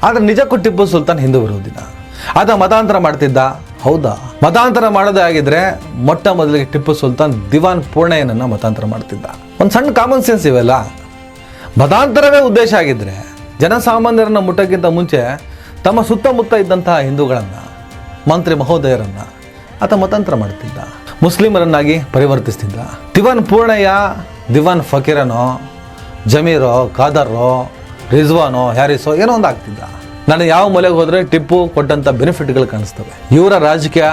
ಆದರೆ ನಿಜಕ್ಕೂ ಟಿಪ್ಪು ಸುಲ್ತಾನ್ ಹಿಂದೂ ವಿರೋಧಿನ? ಆತ ಮತಾಂತರ ಮಾಡ್ತಿದ್ದ? ಹೌದಾ? ಮತಾಂತರ ಮಾಡೋದೇ ಆಗಿದ್ರೆ ಮೊಟ್ಟ ಮೊದಲಿಗೆ ಟಿಪ್ಪು ಸುಲ್ತಾನ್ ದಿವಾನ್ ಪೂರ್ಣಯ್ಯನನ್ನ ಮತಾಂತರ ಮಾಡ್ತಿದ್ದ. ಒಂದು ಸಣ್ಣ ಕಾಮನ್ ಸೆನ್ಸ್ ಇವೆಲ್ಲ. ಮತಾಂತರವೇ ಉದ್ದೇಶ ಆಗಿದ್ರೆ ಜನಸಾಮಾನ್ಯರನ್ನ ಮುಟ್ಟಕ್ಕಿಂತ ಮುಂಚೆ ತಮ್ಮ ಸುತ್ತಮುತ್ತ ಇದ್ದಂತಹ ಹಿಂದೂಗಳನ್ನು, ಮಂತ್ರಿ ಮಹೋದಯರನ್ನ ಆತ ಮತಾಂತರ ಮಾಡ್ತಿದ್ದ, ಮುಸ್ಲಿಮರನ್ನಾಗಿ ಪರಿವರ್ತಿಸ್ತಿದ್ದ. ದಿವಾನ್ ಪೂರ್ಣಯ್ಯ ದಿವಾನ್ ಫಕೀರನೋ, ಜಮೀರೋ, ಖಾದರ್ರೋ, ರಿಜ್ವಾನೋ, ಹ್ಯಾರಿಸೋ ಏನೋ ಒಂದು ಆಗ್ತಿದ್ದ. ನಾನು ಯಾವ ಮೂಲೆಗೆ ಹೋದರೆ ಟಿಪ್ಪು ಕೊಟ್ಟಂಥ ಬೆನಿಫಿಟ್ಗಳು ಕಾಣಿಸ್ತವೆ. ಇವರ ರಾಜಕೀಯ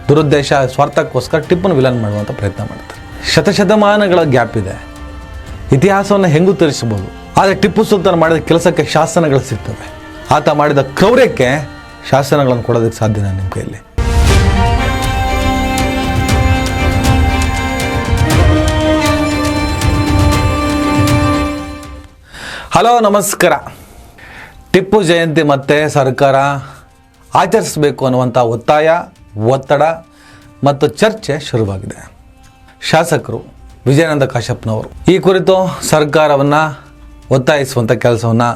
ದುರುದ್ದೇಶ, ಸ್ವಾರ್ಥಕ್ಕೋಸ್ಕರ ಟಿಪ್ಪುನ ವಿಲನ್ ಮಾಡುವಂಥ ಪ್ರಯತ್ನ ಮಾಡ್ತಾರೆ. ಶತಶತಮಾನಗಳ ಗ್ಯಾಪ್ ಇದೆ. ಇತಿಹಾಸವನ್ನು ಹೆಂಗೂ ತೋರಿಸಬಹುದು. ಆದರೆ ಟಿಪ್ಪು ಸುಲ್ತಾನ್ ಮಾಡಿದ ಕೆಲಸಕ್ಕೆ ಶಾಸನಗಳು ಸಿಗ್ತವೆ. ಆತ ಮಾಡಿದ ಕ್ರೌರ್ಯಕ್ಕೆ ಶಾಸನಗಳನ್ನು ಕೊಡೋದಕ್ಕೆ ಸಾಧ್ಯನಾ ನಿಮ್ಮ ಕೈಯಲ್ಲಿ? ಹಲೋ, ನಮಸ್ಕಾರ. ಟಿಪ್ಪು ಜಯಂತಿ ಮತ್ತೆ ಸರ್ಕಾರ ಆಚರಿಸಬೇಕು ಅನ್ನುವಂಥ ಒತ್ತಾಯ, ಒತ್ತಡ ಮತ್ತು ಚರ್ಚೆ ಶುರುವಾಗಿದೆ. ಶಾಸಕರು ವಿಜಯಾನಂದ ಕಾಶ್ಯಪ್ನವರು ಈ ಕುರಿತು ಸರ್ಕಾರವನ್ನು ಒತ್ತಾಯಿಸುವಂಥ ಕೆಲಸವನ್ನು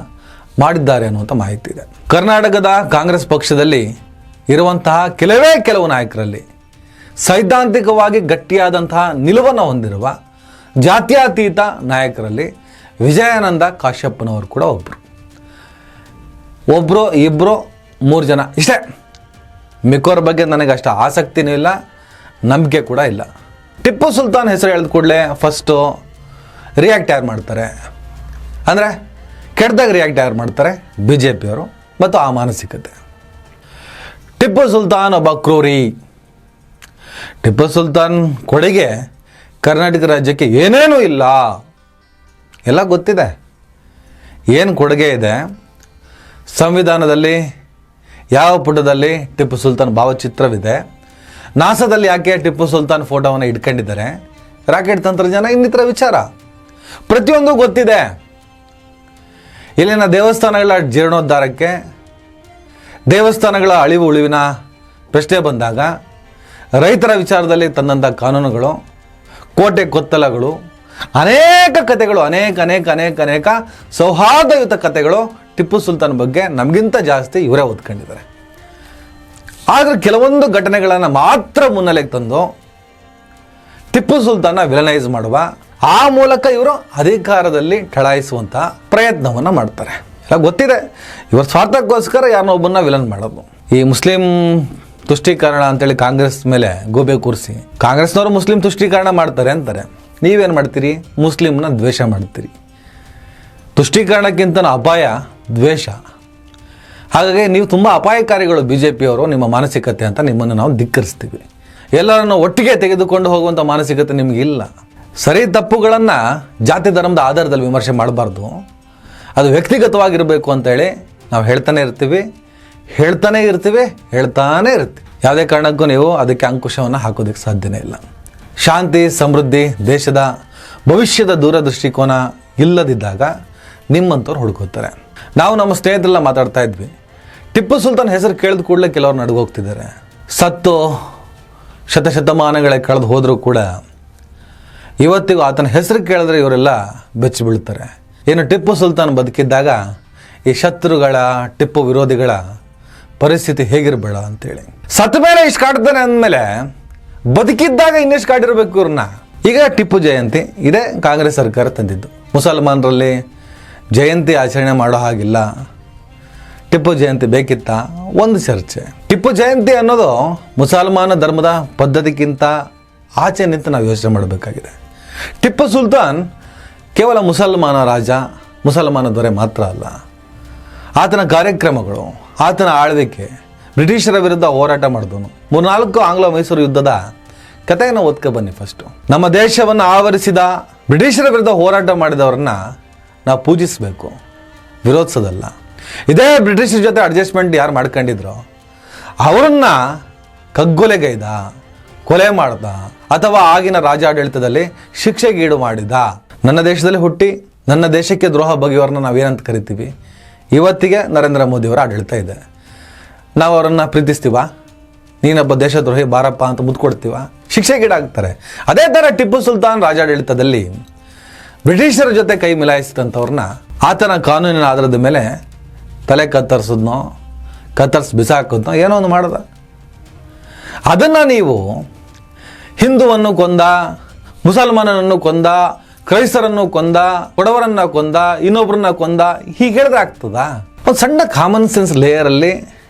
ಮಾಡಿದ್ದಾರೆ ಅನ್ನುವಂಥ ಮಾಹಿತಿ ಇದೆ. ಕರ್ನಾಟಕದ ಕಾಂಗ್ರೆಸ್ ಪಕ್ಷದಲ್ಲಿ ಇರುವಂತಹ ಕೆಲವು ನಾಯಕರಲ್ಲಿ ಸೈದ್ಧಾಂತಿಕವಾಗಿ ಗಟ್ಟಿಯಾದಂತಹ ನಿಲುವನ್ನು ಹೊಂದಿರುವ ಜಾತ್ಯತೀತ ನಾಯಕರಲ್ಲಿ ವಿಜಯಾನಂದ ಕಾಶ್ಯಪ್ನವರು ಕೂಡ ಒಬ್ಬರು, ಇಬ್ಬರು, 3 ಜನ ಇಷ್ಟೇ. ಮಿಕ್ಕವ್ರ ಬಗ್ಗೆ ನನಗೆ ಅಷ್ಟು ಆಸಕ್ತಿನೂ ಇಲ್ಲ, ನಂಬಿಕೆ ಕೂಡ ಇಲ್ಲ. ಟಿಪ್ಪು ಸುಲ್ತಾನ್ ಹೆಸರು ಹೇಳಿದ ಕೂಡಲೇ ಫಸ್ಟು ರಿಯಾಕ್ಟ್ ಯಾರು ಮಾಡ್ತಾರೆ ಅಂದರೆ, ಕೆಟ್ಟದಾಗ ರಿಯಾಕ್ಟ್ ಯಾರು ಮಾಡ್ತಾರೆ? BJP ಅವರು ಮತ್ತು ಆ ಮಾನಸಿಕತೆ. ಟಿಪ್ಪು ಸುಲ್ತಾನ್ ಒಬ್ಬ ಕ್ರೂರಿ. ಟಿಪ್ಪು ಸುಲ್ತಾನ್ ಕೊಡುಗೆ ಕರ್ನಾಟಕ ರಾಜ್ಯಕ್ಕೆ ಏನೇನೂ ಇಲ್ಲ, ಎಲ್ಲ ಗೊತ್ತಿದೆ. ಏನು ಕೊಡುಗೆ ಇದೆ? ಸಂವಿಧಾನದಲ್ಲಿ ಯಾವ ಪುಟದಲ್ಲಿ ಟಿಪ್ಪು ಸುಲ್ತಾನ್ ಭಾವಚಿತ್ರವಿದೆ? ನಾಸಾದಲ್ಲಿ ಯಾಕೆ ಟಿಪ್ಪು ಸುಲ್ತಾನ್ ಫೋಟೋವನ್ನು ಇಟ್ಕೊಂಡಿದ್ದಾರೆ? ರಾಕೆಟ್ ತಂತ್ರಜ್ಞಾನ, ಇನ್ನಿತರ ವಿಚಾರ ಪ್ರತಿಯೊಂದು ಗೊತ್ತಿದೆ. ಇಲ್ಲಿನ ದೇವಸ್ಥಾನಗಳ ಜೀರ್ಣೋದ್ಧಾರಕ್ಕೆ, ದೇವಸ್ಥಾನಗಳ ಅಳಿವು ಉಳಿವಿನ ಪ್ರಶ್ನೆ ಬಂದಾಗ ರೈತರ ವಿಚಾರದಲ್ಲಿ ತಂದಂಥ ಕಾನೂನುಗಳು, ಕೋಟೆ ಕೊತ್ತಲಗಳು, ಅನೇಕ ಕಥೆಗಳು, ಅನೇಕ ಸೌಹಾರ್ದಯುತ ಕಥೆಗಳು ಟಿಪ್ಪು ಸುಲ್ತಾನ್ ಬಗ್ಗೆ ನಮಗಿಂತ ಜಾಸ್ತಿ ಇವರೇ ಓದ್ಕೊಂಡಿದ್ದಾರೆ. ಆದರೆ ಕೆಲವೊಂದು ಘಟನೆಗಳನ್ನು ಮಾತ್ರ ಮುನ್ನೆಲೆಗೆ ತಂದು ಟಿಪ್ಪು ಸುಲ್ತಾನ್ನ ವಿಲನೈಸ್ ಮಾಡುವ, ಆ ಮೂಲಕ ಇವರು ಅಧಿಕಾರದಲ್ಲಿ ಠಳಾಯಿಸುವಂಥ ಪ್ರಯತ್ನವನ್ನು ಮಾಡ್ತಾರೆ. ಎಲ್ಲ ಗೊತ್ತಿದೆ. ಇವರು ಸ್ವಾರ್ಥಕ್ಕೋಸ್ಕರ ಯಾರನ್ನೋ ಒಬ್ಬನ್ನ ವಿಲನ್ ಮಾಡೋದು. ಈ ಮುಸ್ಲಿಂ ತುಷ್ಟೀಕರಣ ಅಂತೇಳಿ ಕಾಂಗ್ರೆಸ್ ಮೇಲೆ ಗೋಬೆ ಕೂರಿಸಿ, ಕಾಂಗ್ರೆಸ್ನವರು ಮುಸ್ಲಿಂ ತುಷ್ಟೀಕರಣ ಮಾಡ್ತಾರೆ ಅಂತಾರೆ. ನೀವೇನು ಮಾಡ್ತೀರಿ? ಮುಸ್ಲಿಮ್ನ ದ್ವೇಷ ಮಾಡ್ತೀರಿ. ತುಷ್ಟೀಕರಣಕ್ಕಿಂತ ಅಪಾಯ ದ್ವೇಷ. ಹಾಗಾಗಿ ನೀವು ತುಂಬ ಅಪಾಯಕಾರಿಗಳು BJP ಅವರು, ನಿಮ್ಮ ಮಾನಸಿಕತೆ ಅಂತ ನಿಮ್ಮನ್ನು ನಾವು ಧಿಕ್ಕರಿಸ್ತೀವಿ. ಎಲ್ಲರನ್ನು ಒಟ್ಟಿಗೆ ತೆಗೆದುಕೊಂಡು ಹೋಗುವಂಥ ಮಾನಸಿಕತೆ ನಿಮಗಿಲ್ಲ. ಸರಿ ತಪ್ಪುಗಳನ್ನು ಜಾತಿ ಧರ್ಮದ ಆಧಾರದಲ್ಲಿ ವಿಮರ್ಶೆ ಮಾಡಬಾರ್ದು. ಅದು ವ್ಯಕ್ತಿಗತವಾಗಿರಬೇಕು ಅಂತೇಳಿ ನಾವು ಹೇಳ್ತಾನೆ ಇರ್ತೀವಿ. ಯಾವುದೇ ಕಾರಣಕ್ಕೂ ನೀವು ಅದಕ್ಕೆ ಅಂಕುಶವನ್ನು ಹಾಕೋದಕ್ಕೆ ಸಾಧ್ಯನೇ ಇಲ್ಲ. ಶಾಂತಿ, ಸಮೃದ್ಧಿ, ದೇಶದ ಭವಿಷ್ಯದ ದೂರದೃಷ್ಟಿಕೋನ ಇಲ್ಲದಿದ್ದಾಗ ನಿಮ್ಮಂಥವ್ರು ಹುಡುಕೋತಾರೆ. ನಾವು ನಮ್ಮ ಸ್ನೇಹಿತರೆಲ್ಲ ಮಾತಾಡ್ತಾ ಇದ್ವಿ. ಟಿಪ್ಪು ಸುಲ್ತಾನ್ ಹೆಸರು ಕೇಳಿದ ಕೂಡಲೇ ಕೆಲವರು ನಡುಗೋಗ್ತಿದ್ದಾರೆ. ಸತ್ತು ಶತಶತಮಾನಗಳೇ ಕಳೆದು ಹೋದರೂ ಕೂಡ ಇವತ್ತಿಗೂ ಆತನ ಹೆಸರು ಕೇಳಿದ್ರೆ ಇವರೆಲ್ಲ ಬೆಚ್ಚಿ ಬೀಳ್ತಾರೆ. ಏನು ಟಿಪ್ಪು ಸುಲ್ತಾನ್ ಬದುಕಿದ್ದಾಗ ಈ ಶತ್ರುಗಳ, ಟಿಪ್ಪು ವಿರೋಧಿಗಳ ಪರಿಸ್ಥಿತಿ ಹೇಗಿರಬೇಡ ಅಂತೇಳಿ. ಸತ್ತ ಮೇಲೆ ಇಷ್ಟು ಕಾಡ್ತಾನೆ ಅಂದಮೇಲೆ ಬದುಕಿದ್ದಾಗ ಇನ್ನೆಷ್ಟು ಕಾಡಿರಬೇಕು ಇವ್ರನ್ನ. ಈಗ ಟಿಪ್ಪು ಜಯಂತಿ ಇದೇ ಕಾಂಗ್ರೆಸ್ ಸರ್ಕಾರ ತಂದಿದ್ದು. ಮುಸಲ್ಮಾನರಲ್ಲಿ ಜಯಂತಿ ಆಚರಣೆ ಮಾಡೋ ಹಾಗಿಲ್ಲ, ಟಿಪ್ಪು ಜಯಂತಿ ಬೇಕಿತ್ತ? ಒಂದು ಚರ್ಚೆ. ಟಿಪ್ಪು ಜಯಂತಿ ಅನ್ನೋದು ಮುಸಲ್ಮಾನ ಧರ್ಮದ ಪದ್ಧತಿಗಿಂತ ಆಚೆ ನಿಂತು ನಾವು ಯೋಚನೆ ಮಾಡಬೇಕಾಗಿದೆ. ಟಿಪ್ಪು ಸುಲ್ತಾನ್ ಕೇವಲ ಮುಸಲ್ಮಾನ ರಾಜ, ಮುಸಲ್ಮಾನ ದೊರೆ ಮಾತ್ರ ಅಲ್ಲ. ಆತನ ಕಾರ್ಯಕ್ರಮಗಳು, ಆತನ ಆಳ್ವಿಕೆ, ಬ್ರಿಟಿಷರ ವಿರುದ್ಧ ಹೋರಾಟ ಮಾಡಿದವನು. 3-4 ಆಂಗ್ಲ ಮೈಸೂರು ಯುದ್ಧದ ಕಥೆಯನ್ನು ಓದ್ಕೊ ಬನ್ನಿ. ಫಸ್ಟು ನಮ್ಮ ದೇಶವನ್ನು ಆವರಿಸಿದ ಬ್ರಿಟಿಷರ ವಿರುದ್ಧ ಹೋರಾಟ ಮಾಡಿದವ್ರನ್ನ ನಾವು ಪೂಜಿಸಬೇಕು, ವಿರೋಧಿಸೋದಲ್ಲ. ಇದೇ ಬ್ರಿಟಿಷರ ಜೊತೆ ಅಡ್ಜಸ್ಟ್ಮೆಂಟ್ ಯಾರು ಮಾಡ್ಕೊಂಡಿದ್ರು ಅವರನ್ನ ಕಗ್ಗೊಲೆಗೈದ, ಕೊಲೆ ಮಾಡ್ದ, ಅಥವಾ ಆಗಿನ ರಾಜಾಡಳಿತದಲ್ಲಿ ಶಿಕ್ಷೆಗೀಡು ಮಾಡಿದ. ನನ್ನ ದೇಶದಲ್ಲಿ ಹುಟ್ಟಿ ನನ್ನ ದೇಶಕ್ಕೆ ದ್ರೋಹ ಬಗೆಯವರನ್ನ ನಾವೇನಂತ ಕರಿತೀವಿ? ಇವತ್ತಿಗೆ ನರೇಂದ್ರ ಮೋದಿಯವರ ಆಡಳಿತ ಇದೆ. ನಾವು ಅವರನ್ನು ಪ್ರೀತಿಸ್ತೀವ? ನೀನೊಬ್ಬ ದೇಶದ್ರೋಹಿ ಬಾರಪ್ಪ ಅಂತ ಮುದ್ದು ಕೊಡ್ತೀವ? ಶಿಕ್ಷೆಗೀಡಾಗ್ತಾರೆ. ಅದೇ ಥರ ಟಿಪ್ಪು ಸುಲ್ತಾನ್ ರಾಜಾಡಳಿತದಲ್ಲಿ ಬ್ರಿಟಿಷರ ಜೊತೆ ಕೈ ಮಿಲಾಯಿಸಿದಂಥವ್ರನ್ನ ಆತನ ಕಾನೂನಿನ ಆಧಾರದ ಮೇಲೆ ತಲೆ ಕತ್ತರಿಸಿ ಬಿಸಾಕಿದ್ನೋ ಏನೋ ಒಂದು ಮಾಡ್ದ. ಅದನ್ನು ನೀವು ಹಿಂದುವನ್ನು ಕೊಂದ, ಮುಸಲ್ಮಾನನನ್ನು ಕೊಂದ, ಕ್ರೈಸ್ತರನ್ನು ಕೊಂದ, ಕೊಡವರನ್ನು ಕೊಂದ, ಇನ್ನೊಬ್ಬರನ್ನ ಕೊಂದ ಹೀಗೆ ಹೇಳಿದ್ರೆ ಆಗ್ತದಾ? ಒಂದು ಸಣ್ಣ ಕಾಮನ್ ಸೆನ್ಸ್ ಲೇಯರಲ್ಲಿ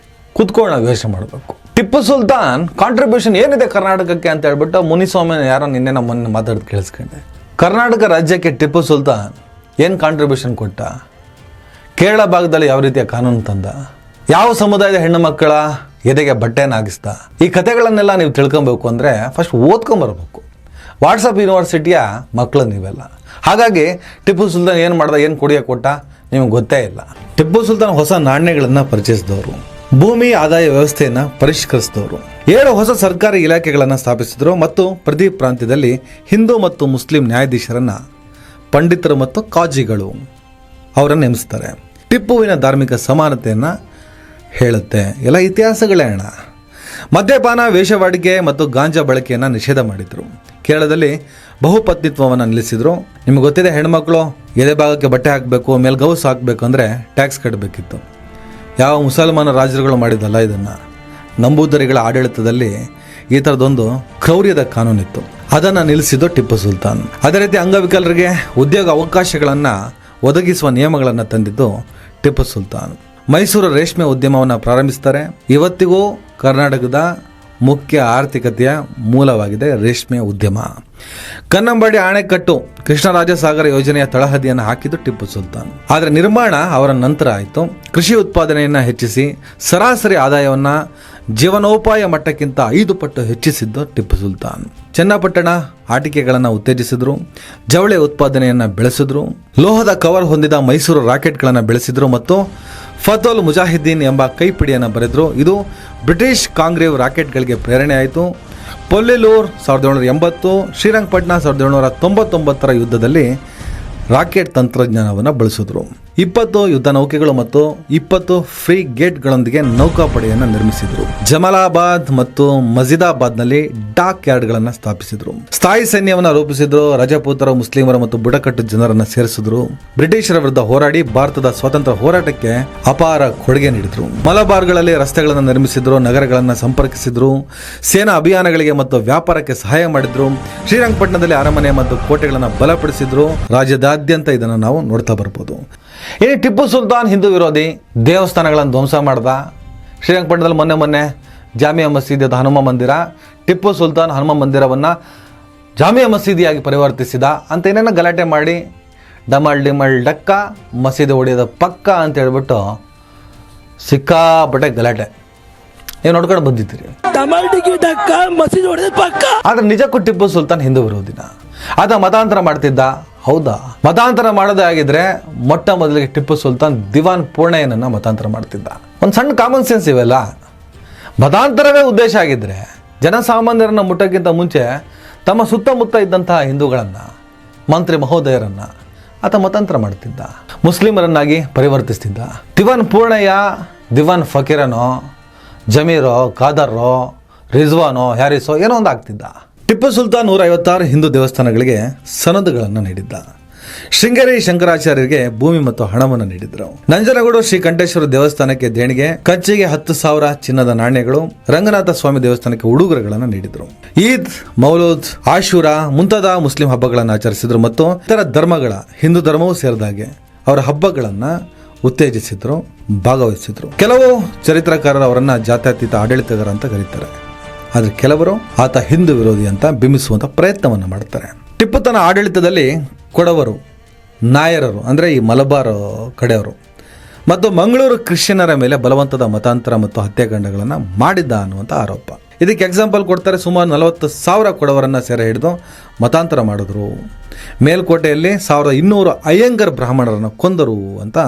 ಕೂತ್ಕೊಂಡು ನಾವು ಯೋಚನೆ ಮಾಡಬೇಕು. ಟಿಪ್ಪು ಸುಲ್ತಾನ್ ಕಾಂಟ್ರಿಬ್ಯೂಷನ್ ಏನಿದೆ ಕರ್ನಾಟಕಕ್ಕೆ ಅಂತ ಹೇಳ್ಬಿಟ್ಟು ಮುನಿಸ್ವಾಮಿ ಯಾರೋ ನಿನ್ನೆ ನಮ್ಮ ಮೊನ್ನೆ ಮಾತಾಡೋದು ಕೇಳಿಸ್ಕೊಂಡೆ. ಕರ್ನಾಟಕ ರಾಜ್ಯಕ್ಕೆ ಟಿಪ್ಪು ಸುಲ್ತಾನ್ ಏನು ಕಾಂಟ್ರಿಬ್ಯೂಷನ್ ಕೊಟ್ಟ? ಕೇರಳ ಭಾಗದಲ್ಲಿ ಯಾವ ರೀತಿಯ ಕಾನೂನು ತಂದ? ಯಾವ ಸಮುದಾಯದ ಹೆಣ್ಣು ಮಕ್ಕಳ ಎದೆಗೆ ಬಟ್ಟೆನ ಹಾಕಿಸ್ದ? ಈ ಕಥೆಗಳನ್ನೆಲ್ಲ ನೀವು ತಿಳ್ಕೊಬೇಕು ಅಂದರೆ ಫಸ್ಟ್ ಓದ್ಕೊಂಬರ್ಬೇಕು. ವಾಟ್ಸಪ್ ಯೂನಿವರ್ಸಿಟಿಯ ಮಕ್ಕಳು ನೀವೆಲ್ಲ. ಹಾಗಾಗಿ ಟಿಪ್ಪು ಸುಲ್ತಾನ್ ಏನು ಮಾಡ್ದ, ಏನು ಕುಡಿಯೋಕೆ ಕೊಟ್ಟ ನಿಮಗೆ ಗೊತ್ತೇ ಇಲ್ಲ. ಟಿಪ್ಪು ಸುಲ್ತಾನ್ ಹೊಸ ನಾಣ್ಯಗಳನ್ನು ಪರಿಚಯಿಸಿದವರು, ಭೂಮಿ ಆದಾಯ ವ್ಯವಸ್ಥೆಯನ್ನು ಪರಿಷ್ಕರಿಸಿದವರು, 7 ಹೊಸ ಸರ್ಕಾರಿ ಇಲಾಖೆಗಳನ್ನು ಸ್ಥಾಪಿಸಿದರು ಮತ್ತು ಪ್ರತಿ ಪ್ರಾಂತ್ಯದಲ್ಲಿ ಹಿಂದೂ ಮತ್ತು ಮುಸ್ಲಿಂ ನ್ಯಾಯಾಧೀಶರನ್ನು, ಪಂಡಿತರು ಮತ್ತು ಕಾಜಿಗಳು ಅವರನ್ನು ನೇಮಿಸ್ತಾರೆ. ಟಿಪ್ಪುವಿನ ಧಾರ್ಮಿಕ ಸಮಾನತೆಯನ್ನು ಹೇಳುತ್ತೆ. ಎಲ್ಲ ಇತಿಹಾಸಗಳೇ ಅಣ್ಣ. ಮದ್ಯಪಾನ, ವೇಷವಾಡಿಕೆ ಮತ್ತು ಗಾಂಜಾ ಬಳಕೆಯನ್ನು ನಿಷೇಧ ಮಾಡಿದರು. ಕೇರಳದಲ್ಲಿ ಬಹುಪತ್ನಿತ್ವವನ್ನು ನಿಲ್ಲಿಸಿದರು. ನಿಮಗೆ ಗೊತ್ತಿದೆ, ಹೆಣ್ಮಕ್ಳು ಎದೆ ಭಾಗಕ್ಕೆ ಬಟ್ಟೆ ಹಾಕಬೇಕು, ಮೇಲೆ ಗೌಸ್ ಹಾಕಬೇಕು ಅಂದರೆ ಟ್ಯಾಕ್ಸ್ ಕಟ್ಟಬೇಕಿತ್ತು. ಯಾವ ಮುಸಲ್ಮಾನ ರಾಜರುಗಳು ಮಾಡಿದ್ದಲ್ಲ ಇದನ್ನು. ನಂಬೂದರಿಗಳ ಆಡಳಿತದಲ್ಲಿ ಈ ಥರದೊಂದು ಕ್ರೌರ್ಯದ ಕಾನೂನಿತ್ತು. ಅದನ್ನು ನಿಲ್ಲಿಸಿದ್ದು ಟಿಪ್ಪು ಸುಲ್ತಾನ್. ಅದೇ ರೀತಿ ಅಂಗವಿಕಲರಿಗೆ ಉದ್ಯೋಗ ಅವಕಾಶಗಳನ್ನು ಒದಗಿಸುವ ನಿಯಮಗಳನ್ನು ತಂದಿದ್ದು ಟಿಪ್ಪು ಸುಲ್ತಾನ್. ಮೈಸೂರು ರೇಷ್ಮೆ ಉದ್ಯಮವನ್ನು ಪ್ರಾರಂಭಿಸ್ತಾರೆ. ಇವತ್ತಿಗೂ ಕರ್ನಾಟಕದ ಮುಖ್ಯ ಆರ್ಥಿಕತೆಯ ಮೂಲವಾಗಿದೆ ರೇಷ್ಮೆ ಉದ್ಯಮ. ಕನ್ನಂಬಾಡಿ ಅಣೆಕಟ್ಟು ಕೃಷ್ಣರಾಜಸಾಗರ ಯೋಜನೆಯ ತಳಹದಿಯನ್ನು ಹಾಕಿದ್ದು ಟಿಪ್ಪು ಸುಲ್ತಾನ್. ಆದರೆ ನಿರ್ಮಾಣ ಅವರ ನಂತರ ಆಯಿತು. ಕೃಷಿ ಉತ್ಪಾದನೆಯನ್ನು ಹೆಚ್ಚಿಸಿ ಸರಾಸರಿ ಆದಾಯವನ್ನು ಜೀವನೋಪಾಯ ಮಟ್ಟಕ್ಕಿಂತ 5 ಪಟ್ಟು ಹೆಚ್ಚಿಸಿದ್ದು ಟಿಪ್ಪು ಸುಲ್ತಾನ್. ಚನ್ನಪಟ್ಟಣ ಆಟಿಕೆಗಳನ್ನು ಉತ್ತೇಜಿಸಿದ್ರು, ಜವಳಿ ಉತ್ಪಾದನೆಯನ್ನು ಬೆಳೆಸಿದ್ರು, ಲೋಹದ ಕವರ್ ಹೊಂದಿದ ಮೈಸೂರು ರಾಕೆಟ್ಗಳನ್ನು ಬೆಳೆಸಿದ್ರು ಮತ್ತು ಫತೋಲ್ ಮುಜಾಹಿದ್ದೀನ್ ಎಂಬ ಕೈಪಿಡಿಯನ್ನು ಬರೆದರು. ಇದು ಬ್ರಿಟಿಷ್ ಕಾಂಗ್ರೇವ್ ರಾಕೆಟ್ಗಳಿಗೆ ಪ್ರೇರಣೆ ಆಯಿತು. ಪೊಲ್ಲಿಲೂರ್ 1780, ಶ್ರೀರಂಗಪಟ್ಟಣ 1799 ಯುದ್ಧದಲ್ಲಿ ರಾಕೆಟ್ ತಂತ್ರಜ್ಞಾನವನ್ನು ಬಳಸಿದ್ರು. 20 ಯುದ್ಧ ನೌಕೆಗಳು ಮತ್ತು 20 ಫ್ರೀ ಗೇಟ್ಗಳೊಂದಿಗೆ ನೌಕಾಪಡೆಯನ್ನು ನಿರ್ಮಿಸಿದ್ರು. ಜಮಾಲಾಬಾದ್ ಮತ್ತು ಮಜಿದಾಬಾದ್ನಲ್ಲಿ ಡಾಕ್ ಯಾರ್ಡ್ಗಳನ್ನು ಸ್ಥಾಪಿಸಿದ್ರು. ಸ್ಥಾಯಿ ಸೈನ್ಯವನ್ನು ರೂಪಿಸಿದ್ರು. ರಜಪೂತರು, ಮುಸ್ಲಿಮರು ಮತ್ತು ಬುಡಕಟ್ಟು ಜನರನ್ನು ಸೇರಿಸಿದ್ರು. ಬ್ರಿಟಿಷರ ವಿರುದ್ಧ ಹೋರಾಡಿ ಭಾರತದ ಸ್ವಾತಂತ್ರ್ಯ ಹೋರಾಟಕ್ಕೆ ಅಪಾರ ಕೊಡುಗೆ ನೀಡಿದ್ರು. ಮಲಬಾರ್ಗಳಲ್ಲಿ ರಸ್ತೆಗಳನ್ನು ನಿರ್ಮಿಸಿದ್ರು, ನಗರಗಳನ್ನು ಸಂಪರ್ಕಿಸಿದ್ರು, ಸೇನಾ ಅಭಿಯಾನಗಳಿಗೆ ಮತ್ತು ವ್ಯಾಪಾರಕ್ಕೆ ಸಹಾಯ ಮಾಡಿದ್ರು. ಶ್ರೀರಂಗಪಟ್ಟಣದಲ್ಲಿ ಅರಮನೆ ಮತ್ತು ಕೋಟೆಗಳನ್ನು ಬಲಪಡಿಸಿದ್ರು. ರಾಜ್ಯದಾದ್ಯಂತ ಇದನ್ನು ನಾವು ನೋಡ್ತಾ ಬರ್ಬೋದು. ಇನ್ನು ಟಿಪ್ಪು ಸುಲ್ತಾನ್ ಹಿಂದೂ ವಿರೋಧಿ, ದೇವಸ್ಥಾನಗಳನ್ನು ಧ್ವಂಸ ಮಾಡ್ದ. ಶ್ರೀರಂಗಪಟ್ಟಣದಲ್ಲಿ ಮೊನ್ನೆ ಜಾಮಿಯಾ ಮಸೀದಿ ಅದು ಹನುಮ ಮಂದಿರ, ಟಿಪ್ಪು ಸುಲ್ತಾನ್ ಹನುಮ ಮಂದಿರವನ್ನು ಜಾಮಿಯಾ ಮಸೀದಿಯಾಗಿ ಪರಿವರ್ತಿಸಿದ ಅಂತ ಏನೇನೋ ಗಲಾಟೆ ಮಾಡಿ ಡಮಲ್ ಡಿಮಲ್ ಡಕ್ಕ ಮಸೀದಿ ಹೊಡೆಯೋದ ಪಕ್ಕ ಅಂತ ಹೇಳ್ಬಿಟ್ಟು ಸಿಕ್ಕಾಪಟ್ಟೆ ಗಲಾಟೆ ನೀವು ನೋಡ್ಕೊಂಡು ಬಂದಿದ್ದೀರಿ. ಆದ್ರೆ ನಿಜಕ್ಕೂ ಟಿಪ್ಪು ಸುಲ್ತಾನ್ ಹಿಂದೂ ವಿರೋಧಿನ? ಆತ ಮತಾಂತರ ಮಾಡ್ತಿದ್ದ? ಹೌದಾ? ಮತಾಂತರ ಮಾಡೋದೇ ಆಗಿದ್ರೆ ಮೊಟ್ಟ ಮೊದಲಿಗೆ ಟಿಪ್ಪು ಸುಲ್ತಾನ್ ದಿವಾನ್ ಪೂರ್ಣಯ್ಯನನ್ನು ಮತಾಂತರ ಮಾಡ್ತಿದ್ದ. ಒಂದು ಸಣ್ಣ ಕಾಮನ್ ಸೆನ್ಸ್ ಇವೆಲ್ಲ. ಮತಾಂತರವೇ ಉದ್ದೇಶ ಆಗಿದ್ರೆ ಜನಸಾಮಾನ್ಯರನ್ನು ಮುಟ್ಟಕ್ಕಿಂತ ಮುಂಚೆ ತಮ್ಮ ಸುತ್ತಮುತ್ತ ಇದ್ದಂತಹ ಹಿಂದೂಗಳನ್ನು, ಮಂತ್ರಿ ಮಹೋದಯರನ್ನು ಆತ ಮತಾಂತರ ಮಾಡ್ತಿದ್ದ, ಮುಸ್ಲಿಮರನ್ನಾಗಿ ಪರಿವರ್ತಿಸ್ತಿದ್ದ. ದಿವಾನ್ ಪೂರ್ಣಯ್ಯ ದಿವಾನ್ ಫಕೀರನೋ, ಜಮೀರೋ, ಖಾದರ್ರೋ, ರಿಜ್ವಾನೋ, ಹ್ಯಾರಿಸೋ ಏನೋ ಒಂದು ಆಗ್ತಿದ್ದ. ಟಿಪ್ಪು ಸುಲ್ತಾನ್ 156 ಹಿಂದೂ ದೇವಸ್ಥಾನಗಳಿಗೆ ಸನದುಗಳನ್ನು ನೀಡಿದ್ದ. ಶೃಂಗೇರಿ ಶಂಕರಾಚಾರ್ಯರಿಗೆ ಭೂಮಿ ಮತ್ತು ಹಣವನ್ನು ನೀಡಿದ್ರು. ನಂಜನಗೂಡು ಶ್ರೀ ಕಂಠೇಶ್ವರ ದೇವಸ್ಥಾನಕ್ಕೆ ದೇಣಿಗೆ, ಕಂಚಿಗೆ 10,000 ಚಿನ್ನದ ನಾಣ್ಯಗಳು, ರಂಗನಾಥ ಸ್ವಾಮಿ ದೇವಸ್ಥಾನಕ್ಕೆ ಉಡುಗೊರೆಗಳನ್ನು ನೀಡಿದ್ರು. ಈದ್, ಮೌಲೂದ್, ಆಶೂರಾ ಮುಂತಾದ ಮುಸ್ಲಿಂ ಹಬ್ಬಗಳನ್ನು ಆಚರಿಸಿದ್ರು ಮತ್ತು ಇತರ ಧರ್ಮಗಳ ಹಿಂದೂ ಧರ್ಮವೂ ಸೇರಿದಾಗೆ ಅವರ ಹಬ್ಬಗಳನ್ನು ಉತ್ತೇಜಿಸಿದ್ರು, ಭಾಗವಹಿಸಿದ್ರು. ಕೆಲವು ಚರಿತ್ರಕಾರರು ಅವರನ್ನ ಜಾತ್ಯತೀತ ಆಡಳಿತಗಾರ ಅಂತ ಕರೀತಾರೆ. ಆದರೆ ಕೆಲವರು ಆತ ಹಿಂದೂ ವಿರೋಧಿ ಅಂತ ಬಿಂಬಿಸುವಂಥ ಪ್ರಯತ್ನವನ್ನು ಮಾಡ್ತಾರೆ. ಟಿಪ್ಪು ತನ್ನ ಆಡಳಿತದಲ್ಲಿ ಕೊಡವರು, ನಾಯರರು ಅಂದರೆ ಈ ಮಲಬಾರ್ ಕಡೆಯವರು ಮತ್ತು ಮಂಗಳೂರು ಕ್ರಿಶ್ಚಿಯನ್ನರ ಮೇಲೆ ಬಲವಂತದ ಮತಾಂತರ ಮತ್ತು ಹತ್ಯಾಕಾಂಡಗಳನ್ನು ಮಾಡಿದ್ದ ಅನ್ನುವಂಥ ಆರೋಪ. ಇದಕ್ಕೆ ಎಕ್ಸಾಂಪಲ್ ಕೊಡ್ತಾರೆ. ಸುಮಾರು 40,000 ಕೊಡವರನ್ನು ಸೆರೆ ಹಿಡಿದು ಮತಾಂತರ ಮಾಡಿದ್ರು. ಮೇಲ್ಕೋಟೆಯಲ್ಲಿ 1200 ಅಯ್ಯಂಗರ್ ಬ್ರಾಹ್ಮಣರನ್ನು ಕೊಂದರು ಅಂತ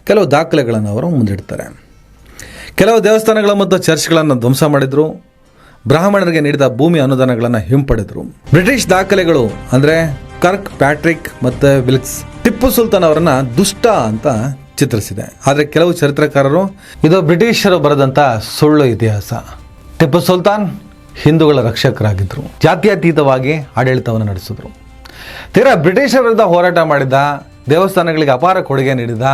ಕೆಲವು ದಾಖಲೆಗಳನ್ನು ಅವರು ಮುಂದಿಡ್ತಾರೆ. ಕೆಲವು ದೇವಸ್ಥಾನಗಳು ಮತ್ತು ಚರ್ಚ್ಗಳನ್ನು ಧ್ವಂಸ ಮಾಡಿದರು. ಬ್ರಾಹ್ಮಣರಿಗೆ ನೀಡಿದ ಭೂಮಿ ಅನುದಾನಗಳನ್ನು ಹಿಂಪಡೆದರು. ಬ್ರಿಟಿಷ್ ದಾಖಲೆಗಳು ಅಂದರೆ ಕರ್ಕ್ ಪ್ಯಾಟ್ರಿಕ್ ಮತ್ತು ವಿಲ್ಕ್ಸ್ ಟಿಪ್ಪು ಸುಲ್ತಾನ್ ಅವರನ್ನ ದುಷ್ಟ ಅಂತ ಚಿತ್ರಿಸಿದೆ. ಆದರೆ ಕೆಲವು ಚರಿತ್ರಕಾರರು ಇದು ಬ್ರಿಟಿಷರು ಬರೆದಂಥ ಸುಳ್ಳು ಇತಿಹಾಸ. ಟಿಪ್ಪು ಸುಲ್ತಾನ್ ಹಿಂದೂಗಳ ರಕ್ಷಕರಾಗಿದ್ದರು, ಜಾತ್ಯತೀತವಾಗಿ ಆಡಳಿತವನ್ನು ನಡೆಸಿದ್ರು. ತೀರಾ ಬ್ರಿಟಿಷರ ವಿರುದ್ಧ ಹೋರಾಟ ಮಾಡಿದ, ದೇವಸ್ಥಾನಗಳಿಗೆ ಅಪಾರ ಕೊಡುಗೆ ನೀಡಿದ,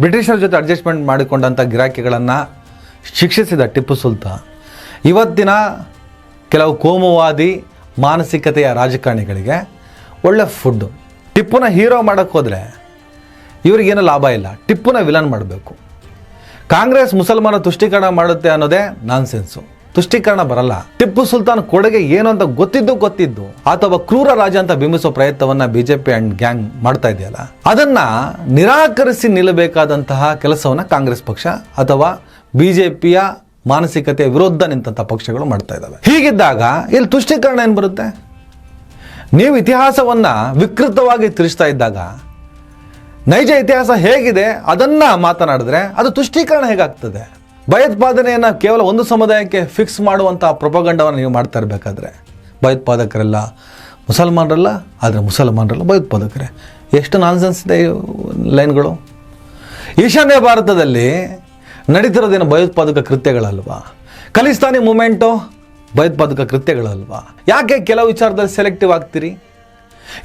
ಬ್ರಿಟಿಷರ ಜೊತೆ ಅಡ್ಜಸ್ಟ್ಮೆಂಟ್ ಮಾಡಿಕೊಂಡಂಥ ಗಿರಾಕಿಗಳನ್ನು ಶಿಕ್ಷಿಸಿದ ಟಿಪ್ಪು ಸುಲ್ತಾನ್ ಇವತ್ತಿನ ಕೆಲವು ಕೋಮುವಾದಿ ಮಾನಸಿಕತೆಯ ರಾಜಕಾರಣಿಗಳಿಗೆ ಒಳ್ಳೆ ಫುಡ್ಡು. ಟಿಪ್ಪುನ ಹೀರೋ ಮಾಡೋಕ್ಕೆ ಹೋದರೆ ಇವ್ರಿಗೇನು ಲಾಭ ಇಲ್ಲ, ಟಿಪ್ಪುನ ವಿಲನ್ ಮಾಡಬೇಕು. ಕಾಂಗ್ರೆಸ್ ಮುಸಲ್ಮಾನ ತುಷ್ಟೀಕರಣ ಮಾಡುತ್ತೆ ಅನ್ನೋದೇ ನಾನ್ಸೆನ್ಸು. ತುಷ್ಟೀಕರಣ ಬರಲ್ಲ. ಟಿಪ್ಪು ಸುಲ್ತಾನ್ ಕೊಡುಗೆ ಏನು ಅಂತ ಗೊತ್ತಿದ್ದು ಅಥವಾ ಕ್ರೂರ ರಾಜ ಅಂತ ಬಿಂಬಿಸೋ ಪ್ರಯತ್ನವನ್ನ ಬಿಜೆಪಿ ಅಂಡ್ ಗ್ಯಾಂಗ್ ಮಾಡ್ತಾ ಇದೆಯಲ್ಲ, ಅದನ್ನ ನಿರಾಕರಿಸಿ ನಿಲ್ಲಬೇಕಾದಂತಹ ಕೆಲಸವನ್ನ ಕಾಂಗ್ರೆಸ್ ಪಕ್ಷ ಅಥವಾ ಬಿಜೆಪಿಯ ಮಾನಸಿಕತೆಯ ವಿರುದ್ಧ ನಿಂತಹ ಪಕ್ಷಗಳು ಮಾಡ್ತಾ ಇದ್ದಾವೆ. ಹೀಗಿದ್ದಾಗ ಇಲ್ಲಿ ತುಷ್ಟೀಕರಣ ಏನು ಬರುತ್ತೆ? ನೀವು ಇತಿಹಾಸವನ್ನ ವಿಕೃತವಾಗಿ ತಿರುಗಿಸ್ತಾ ಇದ್ದಾಗ ನೈಜ ಇತಿಹಾಸ ಹೇಗಿದೆ ಅದನ್ನ ಮಾತನಾಡಿದ್ರೆ ಅದು ತುಷ್ಟೀಕರಣ ಹೇಗಾಗ್ತದೆ? ಭಯೋತ್ಪಾದನೆಯನ್ನು ಕೇವಲ ಒಂದು ಸಮುದಾಯಕ್ಕೆ ಫಿಕ್ಸ್ ಮಾಡುವಂಥ ಪ್ರೊಪಗಂಡವನ್ನು ನೀವು ಮಾಡ್ತಾ ಇರಬೇಕಾದ್ರೆ ಭಯೋತ್ಪಾದಕರೆಲ್ಲ ಮುಸಲ್ಮಾನರಲ್ಲ, ಆದರೆ ಮುಸಲ್ಮಾನರಲ್ಲ ಭಯೋತ್ಪಾದಕರೇ. ಎಷ್ಟು ನಾನ್ಸೆನ್ಸ್ ಇದೆ ಲೈನ್ಗಳು. ಈಶಾನ್ಯ ಭಾರತದಲ್ಲಿ ನಡೀತಿರೋದೇನು ಭಯೋತ್ಪಾದಕ ಕೃತ್ಯಗಳಲ್ವಾ? ಖಲಿಸ್ತಾನಿ ಮೂಮೆಂಟು ಭಯೋತ್ಪಾದಕ ಕೃತ್ಯಗಳಲ್ವಾ? ಯಾಕೆ ಕೆಲವು ವಿಚಾರದಲ್ಲಿ ಸೆಲೆಕ್ಟಿವ್ ಆಗ್ತೀರಿ?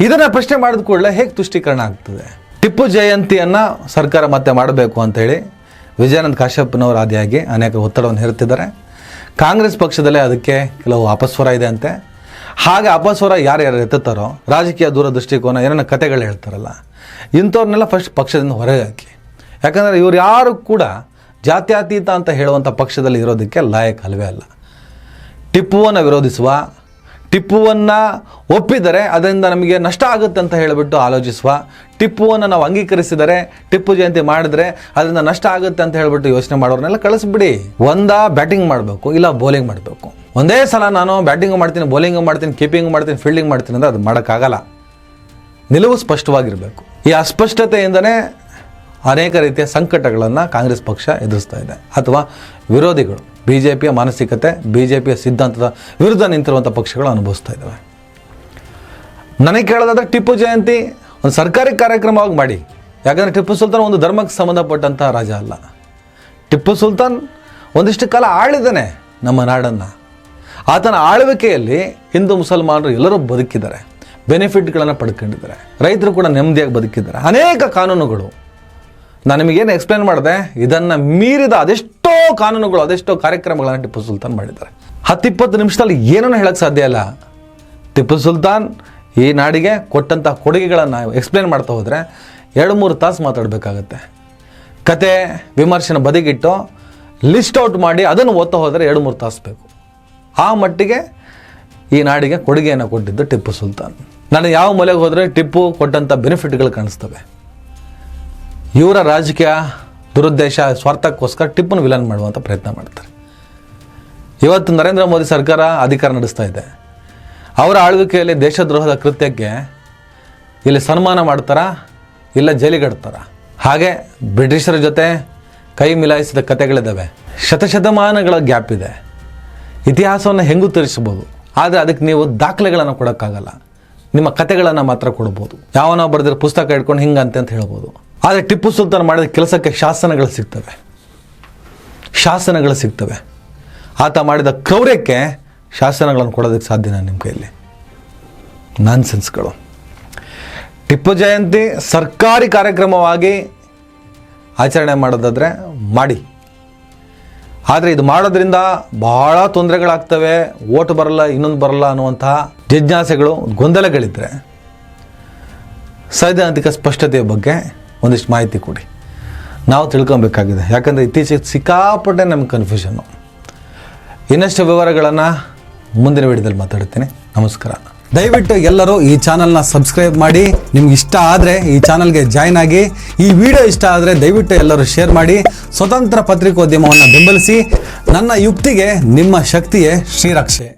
ಇದನ್ನು ಪ್ರಶ್ನೆ ಮಾಡಿದ ಕೂಡಲೇ ಹೇಗೆ ತುಷ್ಟೀಕರಣ ಆಗ್ತದೆ? ಟಿಪ್ಪು ಜಯಂತಿಯನ್ನು ಸರ್ಕಾರ ಮತ್ತೆ ಮಾಡಬೇಕು ಅಂತೇಳಿ ವಿಜಯಾನಂದ ಕಾಶ್ಯಪ್ನವರ ಆದಿಯಾಗಿ ಅನೇಕ ಒತ್ತಡವನ್ನು ಹೇರುತ್ತಿದ್ದಾರೆ. ಕಾಂಗ್ರೆಸ್ ಪಕ್ಷದಲ್ಲೇ ಅದಕ್ಕೆ ಕೆಲವು ಅಪಸ್ವರ ಇದೆ ಅಂತೆ. ಹಾಗೆ ಅಪಸ್ವರ ಯಾರ್ಯಾರು ಎತ್ತುತ್ತಾರೋ, ರಾಜಕೀಯ ದೂರದೃಷ್ಟಿಕೋನ ಏನೇನೋ ಕತೆಗಳು ಹೇಳ್ತಾರಲ್ಲ, ಇಂಥವ್ರನ್ನೆಲ್ಲ ಫಸ್ಟ್ ಪಕ್ಷದಿಂದ ಹೊರಗೆ ಹಾಕಿ. ಯಾಕಂದರೆ ಇವ್ರು ಯಾರು ಕೂಡ ಜಾತ್ಯತೀತ ಅಂತ ಹೇಳುವಂಥ ಪಕ್ಷದಲ್ಲಿ ಇರೋದಕ್ಕೆ ಲಾಯಕ್ ಅಲ್ವೇ ಅಲ್ಲ. ಟಿಪ್ಪುವನ್ನು ವಿರೋಧಿಸುವ, ಟಿಪ್ಪುವನ್ನು ಒಪ್ಪಿದರೆ ಅದರಿಂದ ನಮಗೆ ನಷ್ಟ ಆಗುತ್ತೆ ಅಂತ ಹೇಳಿಬಿಟ್ಟು ಆಲೋಚಿಸುವ, ಟಿಪ್ಪುವನ್ನು ನಾವು ಅಂಗೀಕರಿಸಿದರೆ, ಟಿಪ್ಪು ಜಯಂತಿ ಮಾಡಿದ್ರೆ ಅದರಿಂದ ನಷ್ಟ ಆಗುತ್ತೆ ಅಂತ ಹೇಳಿಬಿಟ್ಟು ಯೋಚನೆ ಮಾಡೋರನ್ನೆಲ್ಲ ಕಳಿಸ್ಬಿಡಿ. ಬ್ಯಾಟಿಂಗ್ ಮಾಡಬೇಕು, ಇಲ್ಲ ಬೌಲಿಂಗ್ ಮಾಡಬೇಕು. ಒಂದೇ ಸಲ ನಾನು ಬ್ಯಾಟಿಂಗ್ ಮಾಡ್ತೀನಿ, ಬೌಲಿಂಗ್ ಮಾಡ್ತೀನಿ, ಕೀಪಿಂಗ್ ಮಾಡ್ತೀನಿ, ಫೀಲ್ಡಿಂಗ್ ಮಾಡ್ತೀನಿ ಅಂದರೆ ಅದು ಮಾಡೋಕ್ಕಾಗಲ್ಲ. ನಿಲುವು ಸ್ಪಷ್ಟವಾಗಿರಬೇಕು. ಈ ಅಸ್ಪಷ್ಟತೆಯಿಂದನೇ ಅನೇಕ ರೀತಿಯ ಸಂಕಟಗಳನ್ನು ಕಾಂಗ್ರೆಸ್ ಪಕ್ಷ ಎದುರಿಸ್ತಾ ಇದೆ, ಅಥವಾ ವಿರೋಧಿಗಳು ಬಿಜೆಪಿಯ ಮಾನಸಿಕತೆ, ಬಿಜೆಪಿಯ ಸಿದ್ಧಾಂತದ ವಿರುದ್ಧ ನಿಂತಿರುವಂಥ ಪಕ್ಷಗಳು ಅನುಭವಿಸ್ತಾ ಇದ್ದಾವೆ. ನನಗೆ ಕೇಳೋದಾದ್ರೆ ಟಿಪ್ಪು ಜಯಂತಿ ಒಂದು ಸರ್ಕಾರಿ ಕಾರ್ಯಕ್ರಮವಾಗಿ ಮಾಡಿ. ಯಾಕಂದರೆ ಟಿಪ್ಪು ಸುಲ್ತಾನ್ ಒಂದು ಧರ್ಮಕ್ಕೆ ಸಂಬಂಧಪಟ್ಟಂಥ ರಾಜ ಅಲ್ಲ. ಟಿಪ್ಪು ಸುಲ್ತಾನ್ ಒಂದಿಷ್ಟು ಕಾಲ ಆಳಿದ್ದಾನೆ ನಮ್ಮ ನಾಡನ್ನು. ಆತನ ಆಳ್ವಿಕೆಯಲ್ಲಿ ಹಿಂದೂ ಮುಸಲ್ಮಾನರು ಎಲ್ಲರೂ ಬದುಕಿದ್ದಾರೆ, ಬೆನಿಫಿಟ್ಗಳನ್ನು ಪಡ್ಕೊಂಡಿದ್ದಾರೆ, ರೈತರು ಕೂಡ ನೆಮ್ಮದಿಯಾಗಿ ಬದುಕಿದ್ದಾರೆ. ಅನೇಕ ಕಾನೂನುಗಳು ನಾನು ನಿಮಗೇನು ಎಕ್ಸ್ಪ್ಲೇನ್ ಮಾಡಿದೆ, ಇದನ್ನು ಮೀರಿದ ಅದೆಷ್ಟೋ ಕಾನೂನುಗಳು, ಅದೆಷ್ಟೋ ಕಾರ್ಯಕ್ರಮಗಳನ್ನು ಟಿಪ್ಪು ಸುಲ್ತಾನ್ ಮಾಡಿದ್ದಾರೆ. 10-20 ನಿಮಿಷದಲ್ಲಿ ಏನೂ ಹೇಳೋಕ್ಕೆ ಸಾಧ್ಯ ಇಲ್ಲ. ಟಿಪ್ಪು ಸುಲ್ತಾನ್ ಈ ನಾಡಿಗೆ ಕೊಟ್ಟಂಥ ಕೊಡುಗೆಗಳನ್ನು ಎಕ್ಸ್ಪ್ಲೇನ್ ಮಾಡ್ತಾ ಹೋದರೆ 2-3 ತಾಸು ಮಾತಾಡಬೇಕಾಗತ್ತೆ. ಕತೆ ವಿಮರ್ಶೆನ ಬದಿಗಿಟ್ಟು ಲಿಸ್ಟ್ ಔಟ್ ಮಾಡಿ ಅದನ್ನು ಓದ್ತಾ ಹೋದರೆ 2-3 ತಾಸು ಬೇಕು. ಆ ಮಟ್ಟಿಗೆ ಈ ನಾಡಿಗೆ ಕೊಡುಗೆಯನ್ನು ಕೊಟ್ಟಿದ್ದು ಟಿಪ್ಪು ಸುಲ್ತಾನ್. ನಾನು ಯಾವ ಮೂಲೆಗೆ ಹೋದರೆ ಟಿಪ್ಪು ಕೊಟ್ಟಂಥ ಬೆನಿಫಿಟ್ಗಳು ಕಾಣಿಸ್ತವೆ. ಇವರ ರಾಜಕೀಯ ದುರುದ್ದೇಶ, ಸ್ವಾರ್ಥಕ್ಕೋಸ್ಕರ ಟಿಪ್ಪುನ ವಿಲನ್ ಮಾಡುವಂಥ ಪ್ರಯತ್ನ ಮಾಡ್ತಾರೆ. ಇವತ್ತು ನರೇಂದ್ರ ಮೋದಿ ಸರ್ಕಾರ ಅಧಿಕಾರ ನಡೆಸ್ತಾ ಇದೆ. ಅವರ ಆಳ್ವಿಕೆಯಲ್ಲಿ ದೇಶದ್ರೋಹದ ಕೃತ್ಯಕ್ಕೆ ಇಲ್ಲಿ ಸನ್ಮಾನ ಮಾಡ್ತಾರಾ, ಇಲ್ಲ ಜೈಲಿಗಡ್ತಾರ? ಹಾಗೆ ಬ್ರಿಟಿಷರ ಜೊತೆ ಕೈ ಮಿಲಾಯಿಸಿದ ಕಥೆಗಳಿದ್ದಾವೆ. ಶತಶತಮಾನಗಳ ಗ್ಯಾಪ್ ಇದೆ. ಇತಿಹಾಸವನ್ನು ಹೆಂಗೂ ತೋರಿಸ್ಬೋದು, ಆದರೆ ಅದಕ್ಕೆ ನೀವು ದಾಖಲೆಗಳನ್ನು ಕೊಡೋಕ್ಕಾಗಲ್ಲ. ನಿಮ್ಮ ಕಥೆಗಳನ್ನು ಮಾತ್ರ ಕೊಡ್ಬೋದು. ಯಾವನೋ ಬರೆದಿರೋ ಪುಸ್ತಕ ಇಟ್ಕೊಂಡು ಹಿಂಗಂತೆ ಅಂತ ಹೇಳ್ಬೋದು. ಆದರೆ ಟಿಪ್ಪು ಸುಲ್ತಾನ್ ಮಾಡಿದ ಕೆಲಸಕ್ಕೆ ಶಾಸನಗಳು ಸಿಗ್ತವೆ. ಆತ ಮಾಡಿದ ಕ್ರೌರ್ಯಕ್ಕೆ ಶಾಸನಗಳನ್ನು ಕೊಡೋದಕ್ಕೆ ಸಾಧ್ಯನಾ ನಿಮ್ಮ ಕೈಯಲ್ಲಿ? ನಾನ್ಸೆನ್ಸ್ಗಳು. ಟಿಪ್ಪು ಜಯಂತಿ ಸರ್ಕಾರಿ ಕಾರ್ಯಕ್ರಮವಾಗಿ ಆಚರಣೆ ಮಾಡೋದಾದರೆ ಮಾಡಿ. ಆದರೆ ಇದು ಮಾಡೋದ್ರಿಂದ ಬಹಳ ತೊಂದರೆಗಳಾಗ್ತವೆ, ಓಟ್ ಬರಲ್ಲ, ಇನ್ನೊಂದು ಬರಲ್ಲ ಅನ್ನುವಂತಹ ಜಿಜ್ಞಾಸೆಗಳು, ಗೊಂದಲಗಳಿದ್ದರೆ ಸೈದ್ಧಾಂತಿಕ ಸ್ಪಷ್ಟತೆಯ ಬಗ್ಗೆ ಒಂದಿಷ್ಟು ಮಾಹಿತಿ ಕೊಡಿ, ನಾವು ತಿಳ್ಕೊಬೇಕಾಗಿದೆ. ಯಾಕಂದರೆ ಇತ್ತೀಚೆಗೆ ಸಿಕ್ಕಾಪಟ್ಟೆ ನಮಗೆ ಕನ್ಫ್ಯೂಷನ್ನು. ಇನ್ನಷ್ಟು ವಿವರಗಳನ್ನು ಮುಂದಿನ ವಿಡಿಯೋದಲ್ಲಿ ಮಾತಾಡ್ತೀನಿ. ನಮಸ್ಕಾರ. ದಯವಿಟ್ಟು ಎಲ್ಲರೂ ಈ ಚಾನಲ್ನ ಸಬ್ಸ್ಕ್ರೈಬ್ ಮಾಡಿ. ನಿಮ್ಗೆ ಇಷ್ಟ ಆದರೆ ಈ ಚಾನಲ್ಗೆ ಜಾಯ್ನ್ ಆಗಿ. ಈ ವಿಡಿಯೋ ಇಷ್ಟ ಆದರೆ ದಯವಿಟ್ಟು ಎಲ್ಲರೂ ಶೇರ್ ಮಾಡಿ. ಸ್ವತಂತ್ರ ಪತ್ರಿಕೋದ್ಯಮವನ್ನು ಬೆಂಬಲಿಸಿ. ನನ್ನ ಯುಕ್ತಿಗೆ ನಿಮ್ಮ ಶಕ್ತಿಯೇ ಶ್ರೀರಕ್ಷೆ.